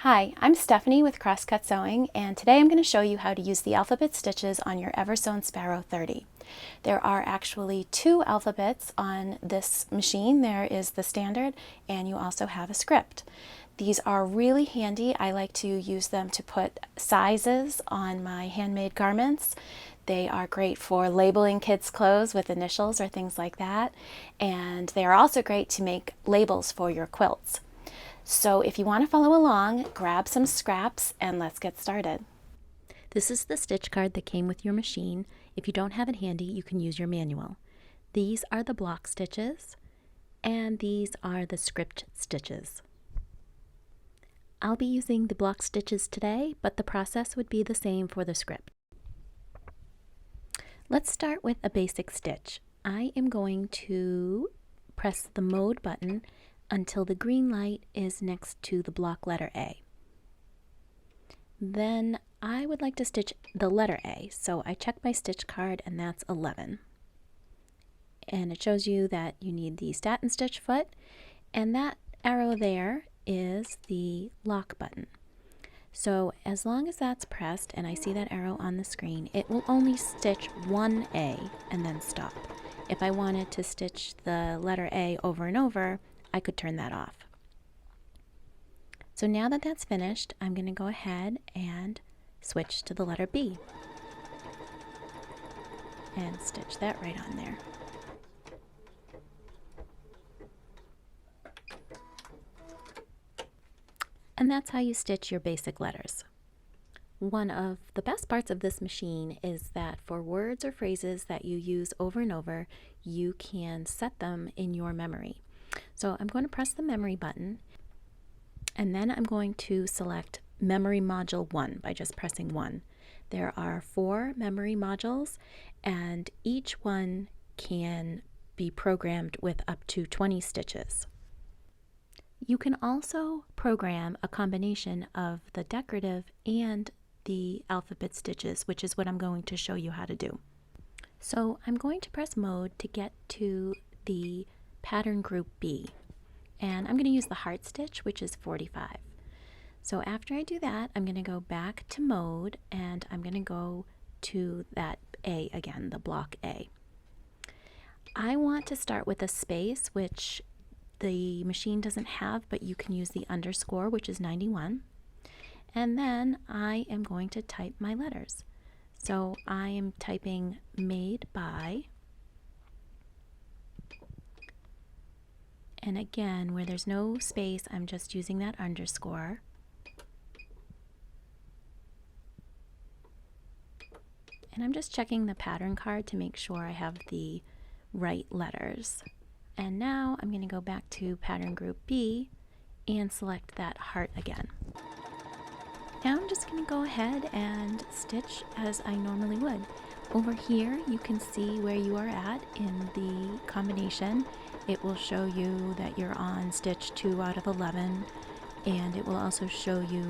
Hi, I'm Stephanie with Crosscut Sewing, and today I'm going to show you how to use the alphabet stitches on your EverSewn Sparrow 30. There are actually two alphabets on this machine. There is the standard, and you also have a script. These are really handy. I like to use them to put sizes on my handmade garments. They are great for labeling kids' clothes with initials or things like that, and they are also great to make labels for your quilts. So if you want to follow along, grab some scraps and let's get started. This is the stitch card that came with your machine. If you don't have it handy, you can use your manual. These are the block stitches, and these are the script stitches. I'll be using the block stitches today, but the process would be the same for the script. Let's start with a basic stitch. I am going to press the mode button until the green light is next to the block letter A. Then I would like to stitch the letter A, so I check my stitch card and that's 11. And it shows you that you need the satin stitch foot, and that arrow there is the lock button. So as long as that's pressed and I see that arrow on the screen, it will only stitch one A and then stop. If I wanted to stitch the letter A over and over, I could turn that off. So now that that's finished, I'm going to go ahead and switch to the letter B and stitch that right on there. And that's how you stitch your basic letters. One of the best parts of this machine is that for words or phrases that you use over and over, you can set them in your memory. So I'm going to press the memory button, and then I'm going to select memory module 1 by just pressing 1. There are 4 memory modules, and each one can be programmed with up to 20 stitches. You can also program a combination of the decorative and the alphabet stitches, which is what I'm going to show you how to do. So I'm going to press mode to get to the pattern group B, and I'm going to use the heart stitch, which is 45. So after I do that, I'm going to go back to mode and I'm going to go to that A again, the block A. I want to start with a space, which the machine doesn't have, but you can use the underscore, which is 91. And then I am going to type my letters. So I am typing made by, and again, where there's no space, I'm just using that underscore. And I'm just checking the pattern card to make sure I have the right letters. And now I'm going to go back to pattern group B and select that heart again. Now I'm just going to go ahead and stitch as I normally would. Over here you can see where you are at in the combination. It will show you that you're on stitch 2 out of 11, and it will also show you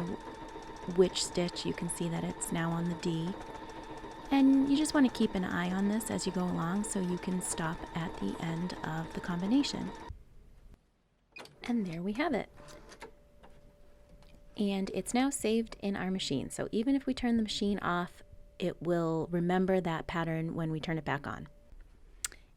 which stitch. You can see that it's now on the D. And you just want to keep an eye on this as you go along so you can stop at the end of the combination. And there we have it. And it's now saved in our machine. So even if we turn the machine off, it will remember that pattern when we turn it back on.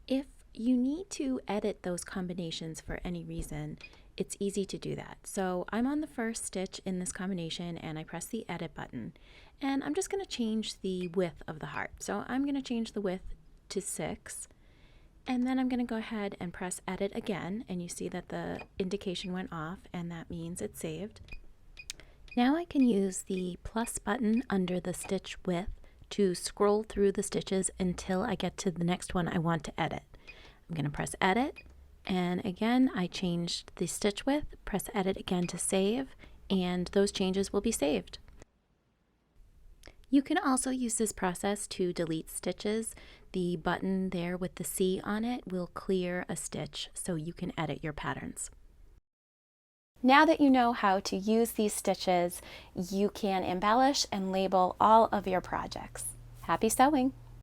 If you need to edit those combinations for any reason, it's easy to do that. So I'm on the first stitch in this combination and I press the edit button. And I'm just going to change the width of the heart. So I'm going to change the width to 6. And then I'm going to go ahead and press edit again. And you see that the indication went off, and that means it's saved. Now I can use the plus button under the stitch width to scroll through the stitches until I get to the next one I want to edit. I'm going to press edit, and again I changed the stitch width, press edit again to save, and those changes will be saved. You can also use this process to delete stitches. The button there with the C on it will clear a stitch so you can edit your patterns. Now that you know how to use these stitches, you can embellish and label all of your projects. Happy sewing!